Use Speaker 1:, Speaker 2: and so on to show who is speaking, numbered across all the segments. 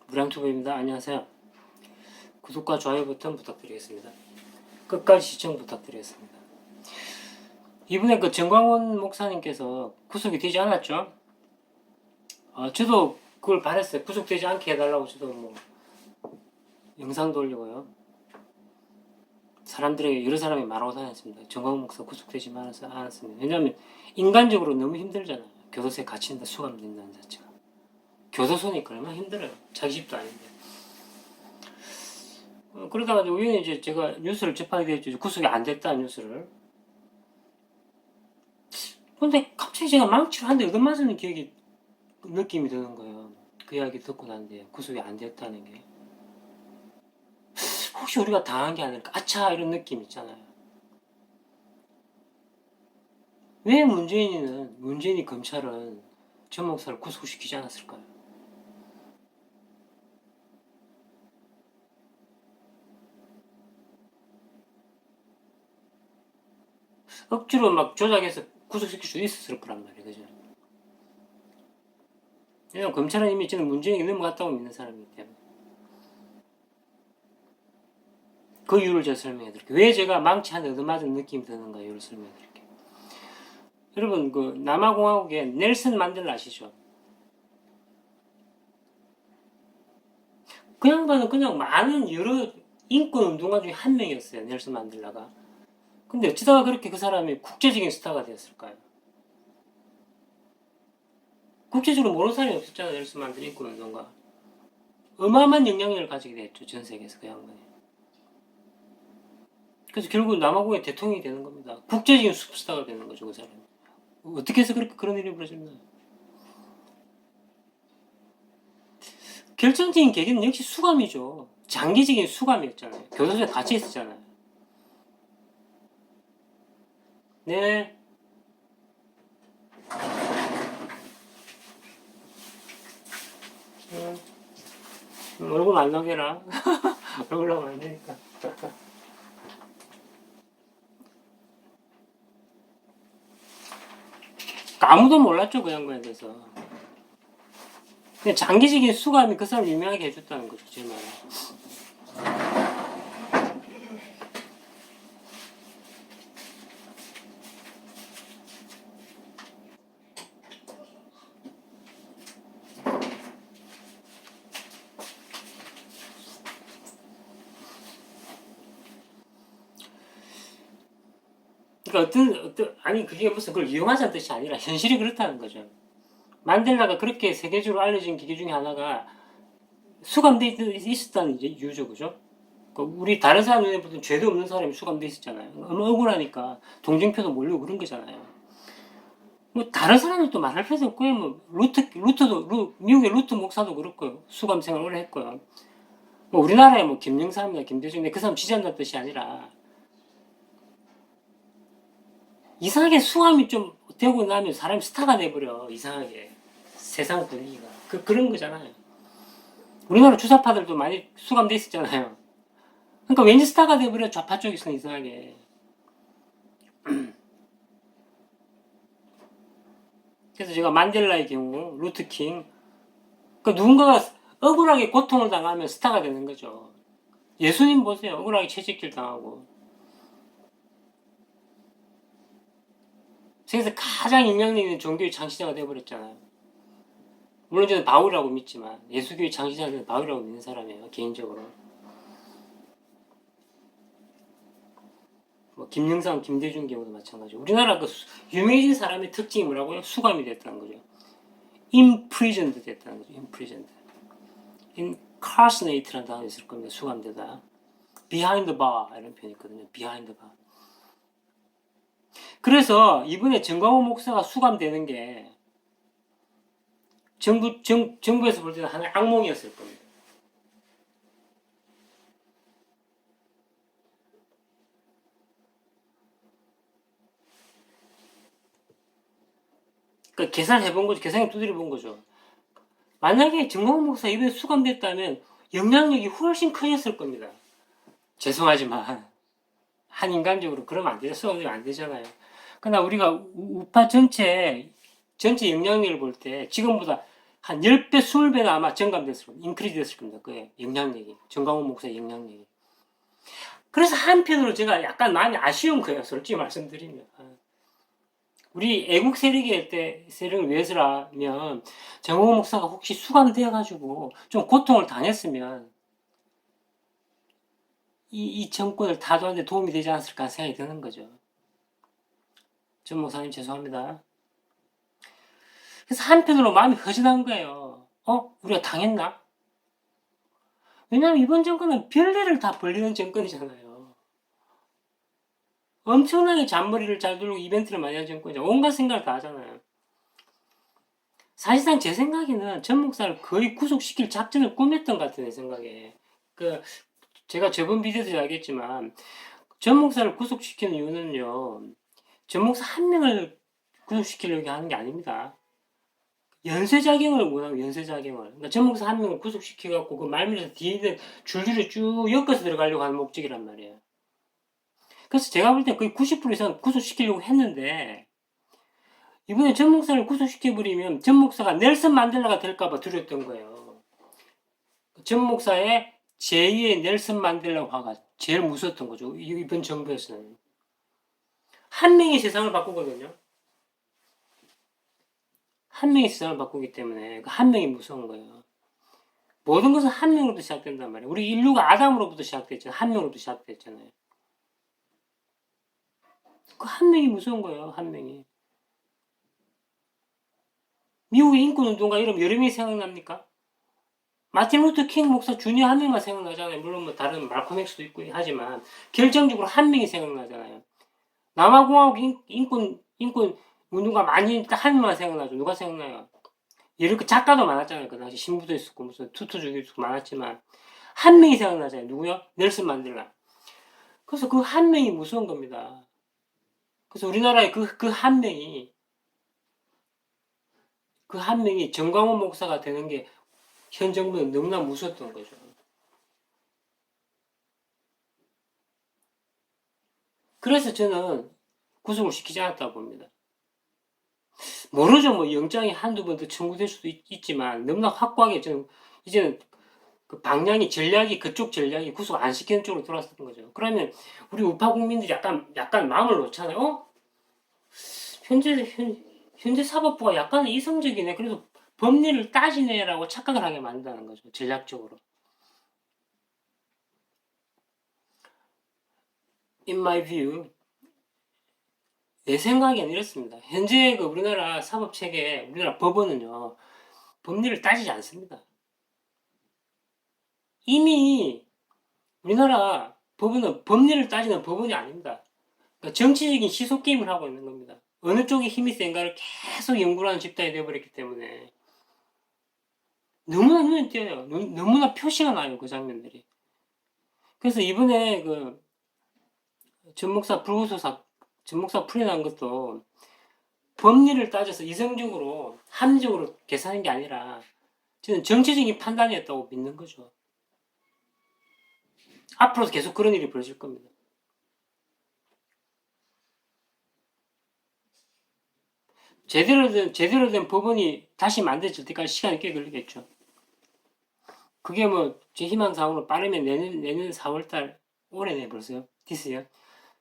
Speaker 1: 무량투부입니다. 안녕하세요. 구독과 좋아요 버튼 부탁드리겠습니다. 끝까지 시청 부탁드리겠습니다. 이번에 그 정광훈 목사님께서 구속이 되지 않았죠? 저도 그걸 바랬어요. 구속되지 않게 해달라고 저도 뭐 영상도 올리고요. 사람들에게 여러 사람이 말하고 다녔습니다. 정광훈 목사 구속되지 않았습니다. 왜냐하면 인간적으로 너무 힘들잖아요. 교도소에 갇힌다, 수감된다는 자체가. 교도소니까 얼마나 힘들어요. 자기 집도 아닌데. 그러다가 우연히 이제 제가 뉴스를 접하게 됐죠. 구속이 안 됐다는 뉴스를. 근데 갑자기 제가 망치를 한 대 얻어맞은 느낌이 드는 거예요. 그 이야기 듣고 난데 구속이 안 됐다는 게. 혹시 우리가 당한 게 아닐까? 아차 이런 느낌 있잖아요. 왜 문재인이 검찰은 전 목사를 구속시키지 않았을까요? 억지로 막 조작해서 구속시킬 수도 있었을 거란 말이에요. 그죠? 왜냐면 검찰은 이미 저는 문재인이 넘어갔다고 믿는 사람이기 때문에. 그 이유를 제가 설명해 드릴게요. 왜 제가 망치 한 대 얻어맞은 느낌이 드는가 이유를 설명해 드릴게요. 여러분, 그 남아공화국의 넬슨 만델라 아시죠? 그 양반은 그냥 많은 여러 인권 운동가 중에 한 명이었어요. 넬슨 만델라가. 근데 어찌다가 그렇게 그 사람이 국제적인 스타가 되었을까요? 국제적으로 모르는 사람이 없었잖아요. 넬슨 만델라 인권 운동가. 어마어마한 영향력을 가지게 됐죠. 전 세계에서 그 양반이. 그래서 결국 남아공의 대통령이 되는 겁니다. 국제적인 슈퍼스타가 되는 거죠. 그 사람이. 어떻게 해서 그런 일이 벌어졌나? 결정적인 계기는 역시 수감이죠. 장기적인 수감이었잖아요. 교도소에 갇혀 있었잖아요. 네. 얼굴 안 나게라. 얼굴 나오면 안 되니까. 아무도 몰랐죠, 그 양반에 대해서. 그냥 장기적인 수감이 그 사람을 유명하게 해줬다는 거죠, 제 말은. 그러니까 아니, 그게 무슨 그걸 이용하자는 뜻이 아니라 현실이 그렇다는 거죠. 만델라가 그렇게 세계적으로 알려진 기계 중에 하나가 수감돼 있었다는 이유죠, 그죠? 우리 다른 사람 눈에 보던 죄도 없는 사람이 수감돼 있었잖아요. 억울하니까 동정표도 몰리고 그런 거잖아요. 뭐 다른 사람은 또 말할 필요도 없고요. 뭐 미국의 루트 목사도 그렇고요. 수감 생활 오래 했고요. 뭐 우리나라에 뭐 김영삼이나 김대중인데 그 사람 지지한다는 뜻이 아니라 이상하게 수감이 좀 되고 나면 사람이 스타가 돼버려. 이상하게 세상 분위기가 그런 거잖아요. 우리나라 주사파들도 많이 수감돼 있었잖아요. 그러니까 왠지 스타가 돼버려. 좌파 쪽에서는 이상하게. 그래서 제가 만델라의 경우 루트킹, 그러니까 누군가가 억울하게 고통을 당하면 스타가 되는 거죠. 예수님 보세요. 억울하게 채찍질 당하고 세계에서 가장 영향력 있는 종교의 창시자가 되어버렸잖아요. 물론 저는 바울이라고 믿지만 예수교의 창시자는 바울이라고 믿는 사람이에요. 개인적으로. 뭐 김영삼, 김대중 경우도 마찬가지고. 우리나라 그 유명해진 사람의 특징이 뭐라고요? 수감이 됐다는 거죠. imprisoned 됐다는 거죠. imprisoned. incarcerate라는 단어 있을 겁니다. 수감되다. behind the bar 이런 표현이 있거든요. behind the bar. 그래서 이번에 정광훈 목사가 수감되는 게 정부에서 볼 때는 하나의 악몽이었을 겁니다. 그러니까 계산해 본 거죠. 계산해 두드려 본 거죠. 만약에 정광훈 목사 이번에 수감됐다면 영향력이 훨씬 커졌을 겁니다. 죄송하지만 한 인간적으로 그러면 안 되죠. 수감되면 안 되잖아요. 그러나 우리가 우파 전체 영향력을 볼 때 지금보다 한 10배, 20배는 아마 증감됐을 겁니다. 인크리즈 됐을 겁니다. 그 영향력이. 정광훈 목사의 영향력이. 그래서 한편으로 제가 약간 많이 아쉬운 거예요. 솔직히 말씀드리면. 우리 애국 세력을 위해서라면 정광훈 목사가 혹시 수감되어가지고 좀 고통을 당했으면 이 정권을 타도하는 데 도움이 되지 않았을까 생각이 드는 거죠. 전 목사님 죄송합니다. 그래서 한편으로 마음이 허전한 거예요. 우리가 당했나? 왜냐하면 이번 정권은 별일을 다 벌리는 정권이잖아요. 엄청나게 잔머리를 잘 돌리고 이벤트를 많이 하는 정권이죠. 온갖 생각을 다 하잖아요. 사실상 제 생각에는 전 목사를 거의 구속시킬 작전을 꾸몄던 것 같아요. 내 생각에. 제가 저번 비디오에서 이야기했지만 전 목사를 구속시키는 이유는요. 전 목사 한 명을 구속시키려고 하는 게 아닙니다. 연쇄작용을 원하고 연쇄작용을. 그러니까 전 목사 한 명을 구속시켜갖고 그 말미에서 뒤에 줄줄이 쭉 엮어서 들어가려고 하는 목적이란 말이에요. 그래서 제가 볼 때 거의 90% 이상 구속시키려고 했는데 이번에 전 목사를 구속시켜버리면 전 목사가 넬슨 만델라가 될까봐 두려웠던 거예요. 전 목사의 제2의 넬슨 만델라 화가 제일 무서웠던 거죠. 이번 정부에서는. 한 명이 세상을 바꾸거든요. 한 명이 세상을 바꾸기 때문에 그 한 명이 무서운 거예요. 모든 것은 한 명으로부터 시작된단 말이에요. 우리 인류가 아담으로부터 시작됐잖아요. 한 명으로부터 시작됐잖아요. 그 한 명이 무서운 거예요. 한 명이. 미국의 인권운동가 이름 여러 명이 생각납니까? 마틴 루터 킹 목사 주니어 한 명만 생각나잖아요. 물론 뭐 다른 말콤 엑스도 있고 하지만 결정적으로 한 명이 생각나잖아요. 남아공화국 인권 운동가 많이 한 명만 생각나죠. 누가 생각나요? 이렇게 작가도 많았잖아요. 그 당시 신부도 있었고 무슨 투투주기도 있었고 많았지만 한 명이 생각나잖아요. 누구요? 넬슨 만델라. 그래서 그 한 명이 무서운 겁니다. 그래서 우리나라의 그 한 명이 정광훈 목사가 되는 게 현 정부는 너무나 무서웠던 거죠. 그래서 저는 구속을 시키지 않았다고 봅니다. 모르죠. 뭐 영장이 한두 번 더 청구될 수도 있지만 너무나 확고하게 저는 이제는 그 방향이 전략이 그쪽 전략이 구속 안 시키는 쪽으로 돌아섰던 거죠. 그러면 우리 우파 국민들이 약간 마음을 놓잖아요. 현재 사법부가 약간 이성적이네. 그래서 법리를 따지네라고 착각을 하게 만든다는 거죠. 전략적으로. In my view, 내 생각에는 이렇습니다. 현재 그 우리나라 사법체계, 우리나라 법원은요, 법리를 따지지 않습니다. 이미 우리나라 법원은 법리를 따지는 법원이 아닙니다. 그러니까 정치적인 시소게임을 하고 있는 겁니다. 어느 쪽에 힘이 센가를 계속 연구를 하는 집단이 되어버렸기 때문에 너무나 눈에 띄어요. 너무나 표시가 나요. 그 장면들이. 그래서 이번에 그 전목사 풀려난 것도 법리를 따져서 이성적으로 합리적으로 계산한 게 아니라 저는 정치적인 판단이었다고 믿는 거죠. 앞으로도 계속 그런 일이 벌어질 겁니다. 제대로 된 법원이 다시 만들어질 때까지 시간이 꽤 걸리겠죠. 그게 뭐 제 희망사항으로 빠르면 내년 4월달 올해네 벌써요. 디스요.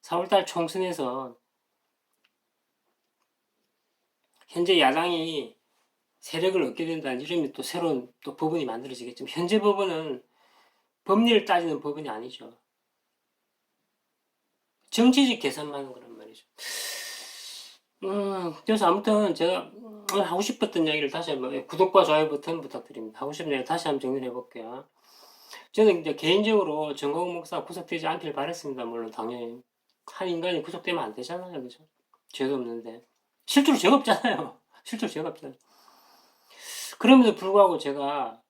Speaker 1: 4월달 총선에서 현재 야당이 세력을 얻게 된다는 이러면 또 새로운 또 법원이 만들어지겠죠. 현재 법원은 법리를 따지는 법원이 아니죠. 정치적 계산만 하는 거란 말이죠. 그래서 아무튼 제가 오늘 하고 싶었던 이야기를 다시 한번 구독과 좋아요 버튼 부탁드립니다. 하고 싶은 이야기 다시 한번 정리를 해볼게요. 저는 이제 개인적으로 정광훈 목사가 구속되지 않길 바랬습니다. 물론 당연히 한 인간이 구속되면 안 되잖아요, 그죠? 죄도 없는데 실제로 죄가 없잖아요. 실제로 죄가 없잖아요. 그럼에도 불구하고 제가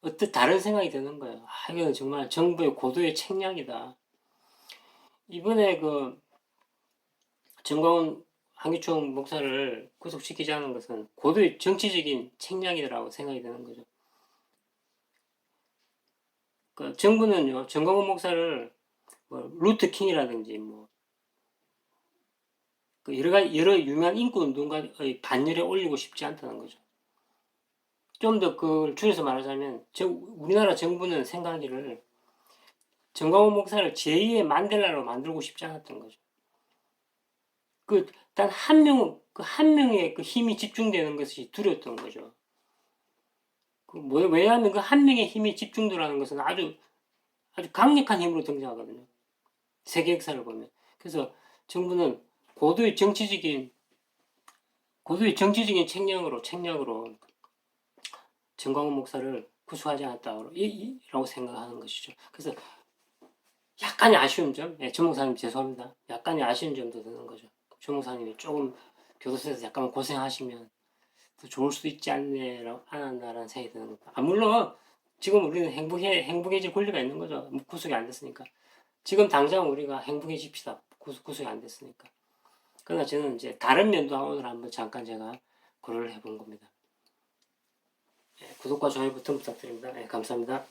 Speaker 1: 어떤 다른 생각이 드는 거예요. 이건 정말 정부의 고도의 책략이다. 이번에 그 정광훈 한기총 목사를 구속시키지 않은 것은 고도의 정치적인 책략이라고 생각이 드는 거죠. 그 정부는요, 정광훈 목사를 뭐 루트 킹이라든지 뭐 그 여러 유명한 인권 운동가의 반열에 올리고 싶지 않다는 거죠. 좀 더 그걸 줄여서 말하자면 우리나라 정부는 생각하기를 정광훈 목사를 제2의 만델라로 만들고 싶지 않았던 거죠. 그 단 한 명, 그 한 명의 그 힘이 집중되는 것이 두려웠던 거죠. 왜냐하면 그 한 명의 힘이 집중되라는 것은 아주 강력한 힘으로 등장하거든요. 세계 역사를 보면. 그래서 정부는 고도의 정치적인 책략으로 정광훈 목사를 구속하지 않았다고 생각하는 것이죠. 그래서 약간의 아쉬운 점, 예, 정 목사님 죄송합니다. 약간의 아쉬운 점도 드는 거죠. 정 목사님이 조금 교도소에서 약간 고생하시면 더 좋을 수 있지 않았나라는 생각이 드는 겁니다. 물론 지금 우리는 행복해질 권리가 있는 거죠. 구속이 안 됐으니까. 지금 당장 우리가 행복해집시다. 구속이 안 됐으니까. 그러나 저는 이제 다른 면도 오늘 한번 잠깐 제가 고려를 해본 겁니다. 예, 구독과 좋아요 버튼 부탁드립니다. 예, 감사합니다.